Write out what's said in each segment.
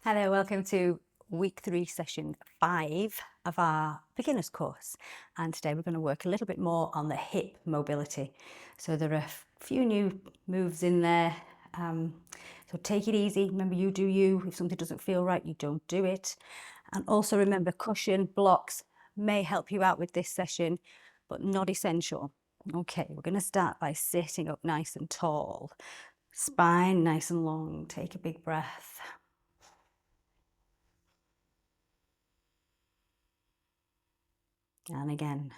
Hello, welcome to week 3, session 5 of our beginners course. And today we're going to work a little bit more on the hip mobility. So there are a few new moves in there. So take it easy. Remember, you do you. If something doesn't feel right, you don't do it. And also remember, cushion blocks may help you out with this session, but not essential. Okay, we're going to start by sitting up nice and tall. Spine nice and long. Take a big breath. And again.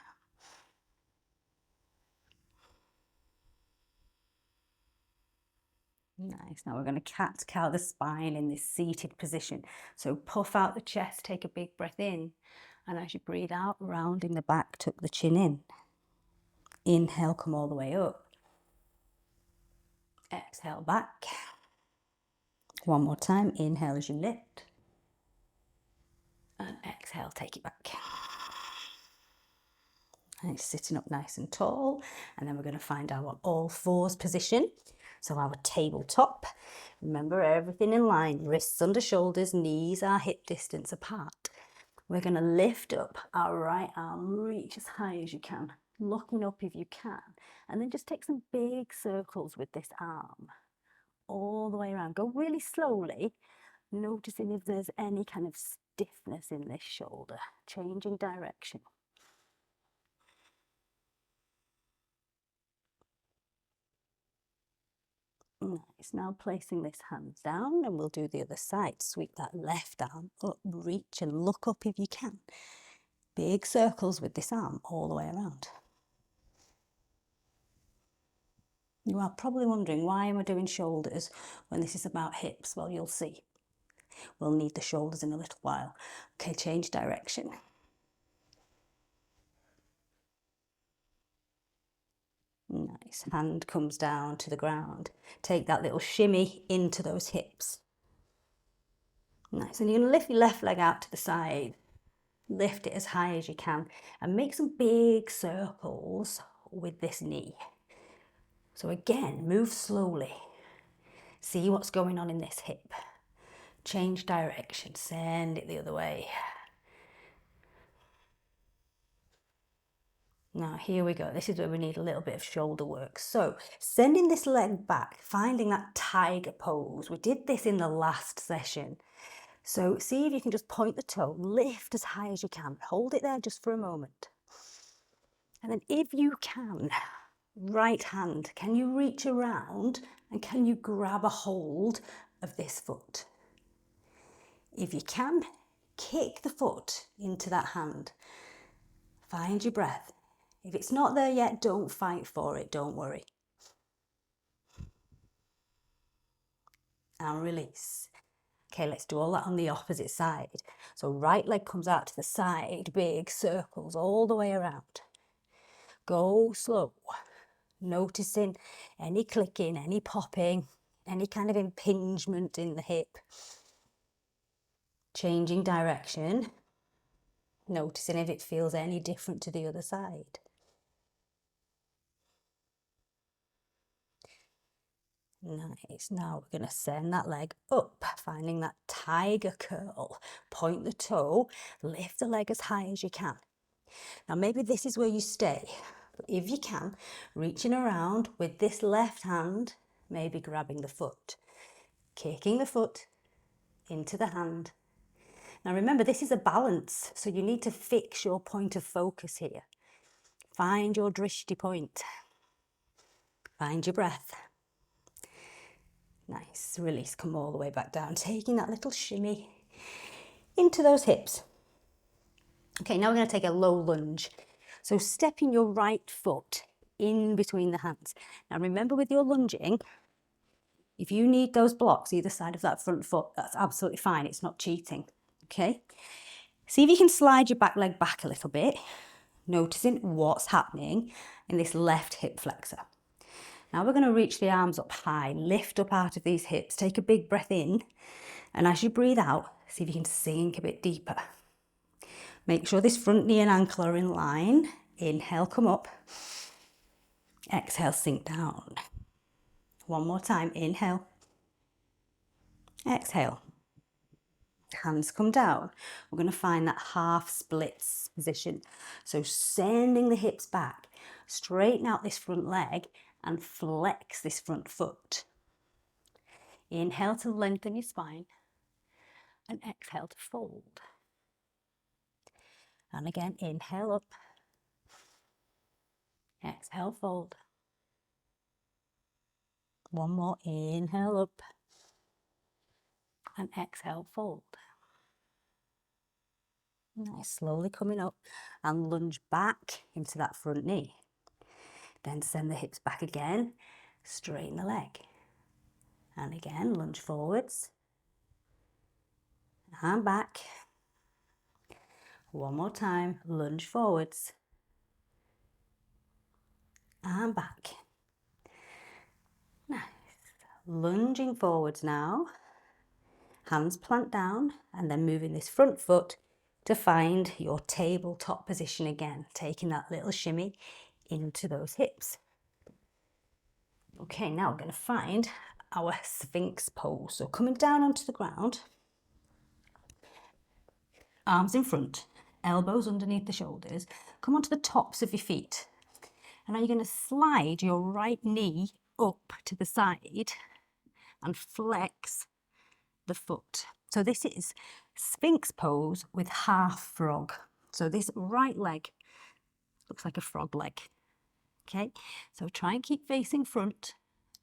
Nice. Now we're going to cat-cow the spine in this seated position. So puff out the chest, take a big breath in. And as you breathe out, rounding the back, tuck the chin in. Inhale, come all the way up. Exhale back. One more time. Inhale as you lift. And exhale, take it back. And sitting up nice and tall. And then we're going to find our all fours position. So our tabletop. Remember, everything in line. Wrists under shoulders, knees are hip distance apart. We're going to lift up our right arm, reach as high as you can, looking up if you can. And then just take some big circles with this arm all the way around. Go really slowly, noticing if there's any kind of stiffness in this shoulder, changing direction. Nice. Now placing this hands down, and we'll do the other side. Sweep that left arm up, reach and look up if you can. Big circles with this arm all the way around. You are probably wondering, why am I doing shoulders when this is about hips? Well, you'll see. We'll need the shoulders in a little while. Okay, change direction. Nice. Hand comes down to the ground. Take that little shimmy into those hips. Nice. And you're going to lift your left leg out to the side. Lift it as high as you can and make some big circles with this knee. So again, move slowly. See what's going on in this hip. Change direction, send it the other way. Now here we go, this is where we need a little bit of shoulder work. So sending this leg back, finding that tiger pose. We did this in the last session. So see if you can just point the toe, lift as high as you can. Hold it there just for a moment. And then if you can, right hand, can you reach around and can you grab a hold of this foot? If you can, kick the foot into that hand. Find your breath. If it's not there yet, don't fight for it, don't worry. And release. Okay, let's do all that on the opposite side. So right leg comes out to the side, big circles all the way around. Go slow, noticing any clicking, any popping, any kind of impingement in the hip. Changing direction, noticing if it feels any different to the other side. Nice. Now we're going to send that leg up, finding that tiger curl. Point the toe, lift the leg as high as you can. Now maybe this is where you stay, but if you can, reaching around with this left hand, maybe grabbing the foot, kicking the foot into the hand. Now remember, this is a balance, so you need to fix your point of focus here. Find your drishti point. Find your breath. Nice, release, come all the way back down, taking that little shimmy into those hips. Okay, now we're going to take a low lunge. So stepping your right foot in between the hands. Now remember, with your lunging, if you need those blocks either side of that front foot, that's absolutely fine, it's not cheating, okay? See if you can slide your back leg back a little bit, noticing what's happening in this left hip flexor. Now we're going to reach the arms up high, lift up out of these hips, take a big breath in, and as you breathe out, see if you can sink a bit deeper. Make sure this front knee and ankle are in line. Inhale, come up. Exhale, sink down. One more time, inhale. Exhale. Hands come down. We're going to find that half splits position. So sending the hips back, straighten out this front leg and flex this front foot. Inhale to lengthen your spine and exhale to fold. And again, inhale up, exhale, fold. One more, inhale up and exhale, fold. Nice, slowly coming up and lunge back into that front knee. Then send the hips back again, straighten the leg. And again, lunge forwards and back. One more time, lunge forwards and back. Nice. Lunging forwards now, hands plant down and then moving this front foot to find your tabletop position again, taking that little shimmy into those hips. Okay, now we're going to find our Sphinx pose. So coming down onto the ground, arms in front, elbows underneath the shoulders, come onto the tops of your feet. And now you're going to slide your right knee up to the side and flex the foot. So this is Sphinx pose with half frog. So this right leg looks like a frog leg. Okay, so try and keep facing front.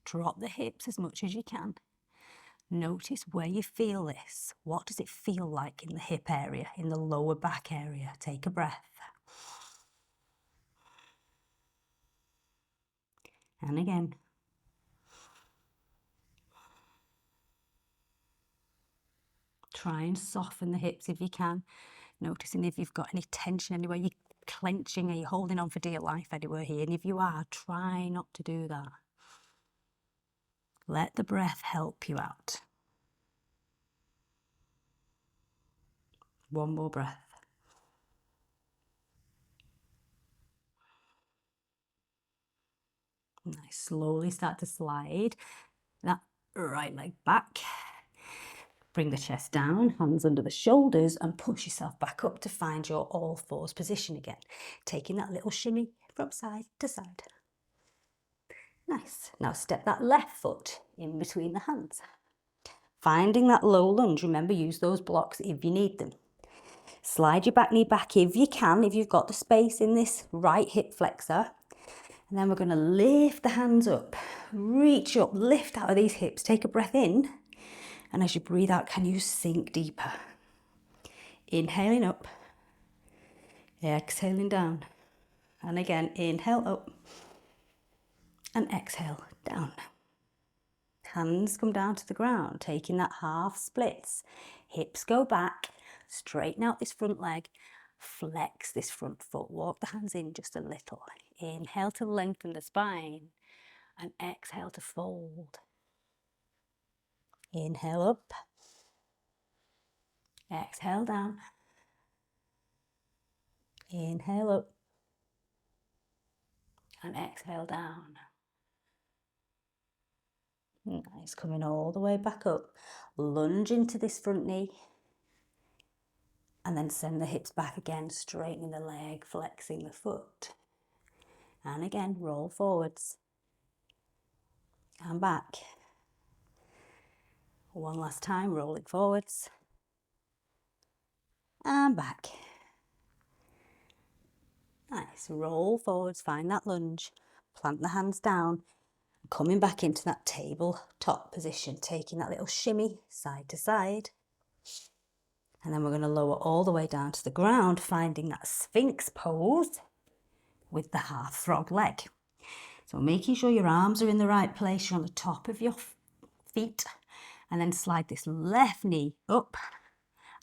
Drop the hips as much as you can. Notice where you feel this. What does it feel like in the hip area, in the lower back area? Take a breath. And again. Try and soften the hips if you can. Noticing if you've got any tension anywhere, you're clenching, are you holding on for dear life anywhere here? And if you are, try not to do that. Let the breath help you out. One more breath. Nice. Slowly start to slide that right leg back. Bring the chest down, hands under the shoulders and push yourself back up to find your all fours position again. Taking that little shimmy from side to side. Nice. Now step that left foot in between the hands. Finding that low lunge, remember use those blocks if you need them. Slide your back knee back if you can, if you've got the space in this right hip flexor. And then we're going to lift the hands up, reach up, lift out of these hips, take a breath in. And as you breathe out, can you sink deeper? Inhaling up, exhaling down. And again, inhale up and exhale down. Hands come down to the ground, taking that half splits. Hips go back, straighten out this front leg, flex this front foot, walk the hands in just a little. Inhale to lengthen the spine and exhale to fold. Inhale up, exhale down. Inhale up and exhale down. Nice, coming all the way back up. Lunge into this front knee and then send the hips back again, straightening the leg, flexing the foot. And again, roll forwards and back. One last time, rolling forwards and back. Nice, roll forwards, find that lunge, plant the hands down, coming back into that tabletop position, taking that little shimmy side to side. And then we're going to lower all the way down to the ground, finding that Sphinx pose with the half frog leg. So making sure your arms are in the right place, you're on the top of your feet, and then slide this left knee up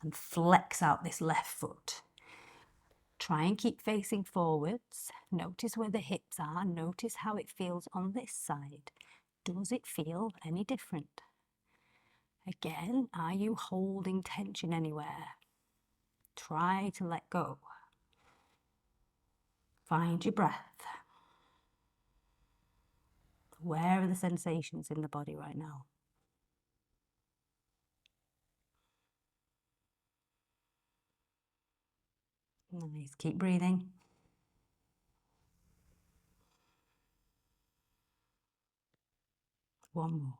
and flex out this left foot. Try and keep facing forwards. Notice where the hips are. Notice how it feels on this side. Does it feel any different? Again, are you holding tension anywhere? Try to let go. Find your breath. Where are the sensations in the body right now? Nice, keep breathing. One more.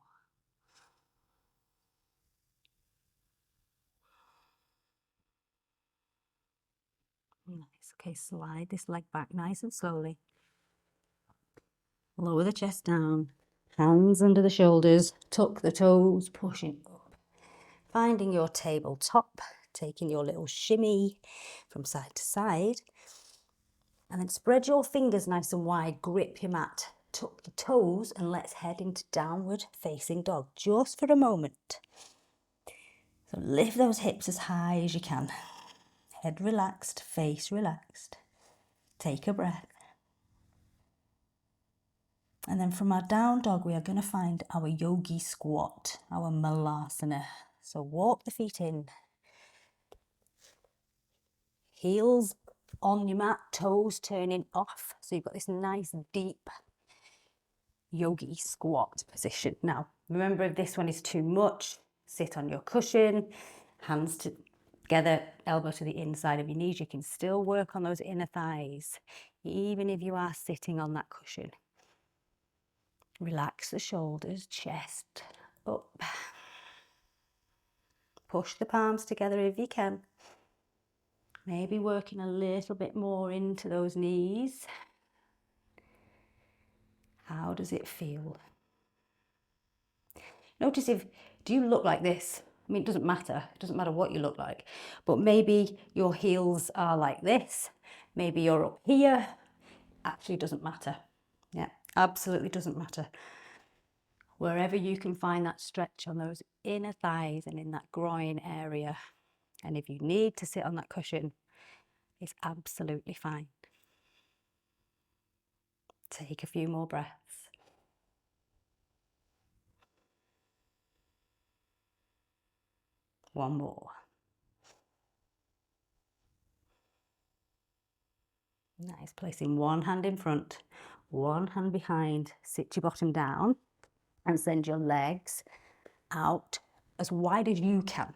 Nice, okay, slide this leg back nice and slowly. Lower the chest down, hands under the shoulders, tuck the toes, pushing up. Finding your tabletop, taking your little shimmy from side to side. And then spread your fingers nice and wide, grip your mat, tuck the toes, and let's head into downward facing dog just for a moment. So lift those hips as high as you can. Head relaxed, face relaxed. Take a breath. And then from our down dog, we are going to find our yogi squat, our malasana. So walk the feet in. Heels on your mat, toes turning off. So you've got this nice deep yogi squat position. Now, remember, if this one is too much, sit on your cushion, hands together, elbow to the inside of your knees. You can still work on those inner thighs, even if you are sitting on that cushion. Relax the shoulders, chest up. Push the palms together if you can. Maybe working a little bit more into those knees. How does it feel? Notice do you look like this? I mean, it doesn't matter. It doesn't matter what you look like. But maybe your heels are like this. Maybe you're up here. Actually doesn't matter. Yeah, absolutely doesn't matter. Wherever you can find that stretch on those inner thighs and in that groin area. And if you need to sit on that cushion, it's absolutely fine. Take a few more breaths. One more. Nice. Placing one hand in front, one hand behind. Sit your bottom down and send your legs out as wide as you can.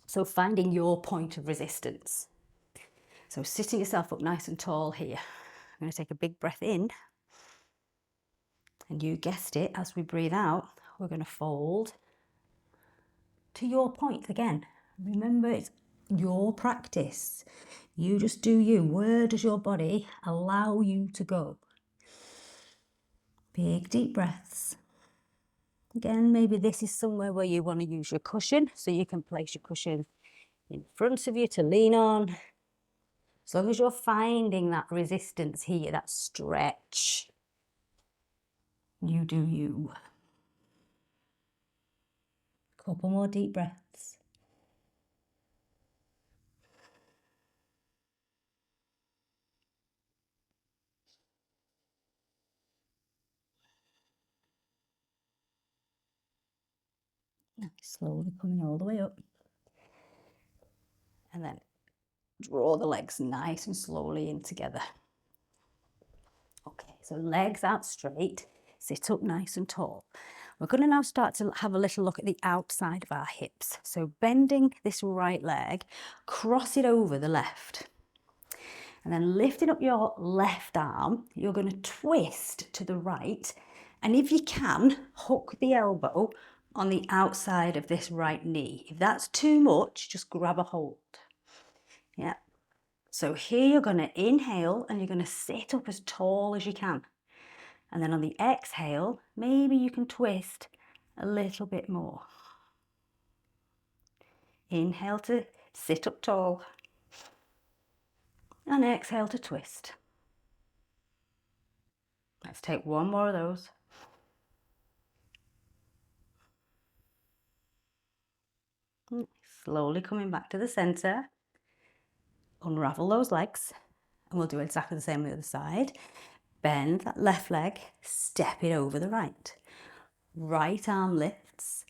So finding your point of resistance. So sitting yourself up nice and tall here. I'm going to take a big breath in. And you guessed it, as we breathe out, we're going to fold to your point again. Remember, it's your practice. You just do you. Where does your body allow you to go? Big deep breaths. Again, maybe this is somewhere where you want to use your cushion, so you can place your cushion in front of you to lean on. As long as you're finding that resistance here, that stretch, you do you. Couple more deep breaths. Now slowly coming all the way up. And then draw the legs nice and slowly in together. Okay, so legs out straight, sit up nice and tall. We're going to now start to have a little look at the outside of our hips. So bending this right leg, cross it over the left. And then lifting up your left arm, you're going to twist to the right. And if you can, hook the elbow on the outside of this right knee. If that's too much, just grab a hold. Yeah. So here you're going to inhale and you're going to sit up as tall as you can. And then on the exhale, maybe you can twist a little bit more. Inhale to sit up tall. And exhale to twist. Let's take one more of those. Slowly coming back to the center. Unravel those legs. And we'll do exactly the same on the other side. Bend that left leg, step it over the right. Right arm lifts,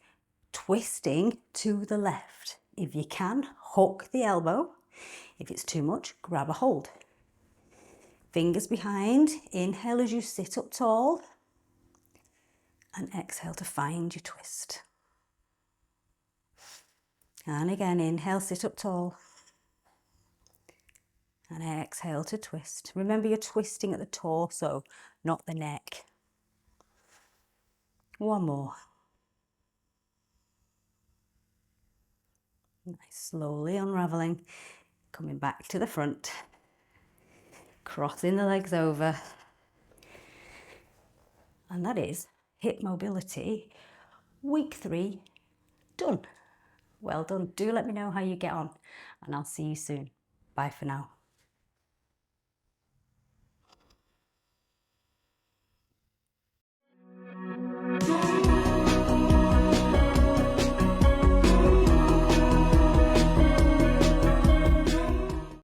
twisting to the left. If you can, hook the elbow. If it's too much, grab a hold. Fingers behind, inhale as you sit up tall, and exhale to find your twist. And again, inhale, sit up tall, And exhale to twist. Remember, you're twisting at the torso, not the neck. One more. Nice, slowly unraveling, coming back to the front, crossing the legs over. And that is hip mobility, week 3, done. Well done. Do let me know how you get on, and I'll see you soon. Bye for now.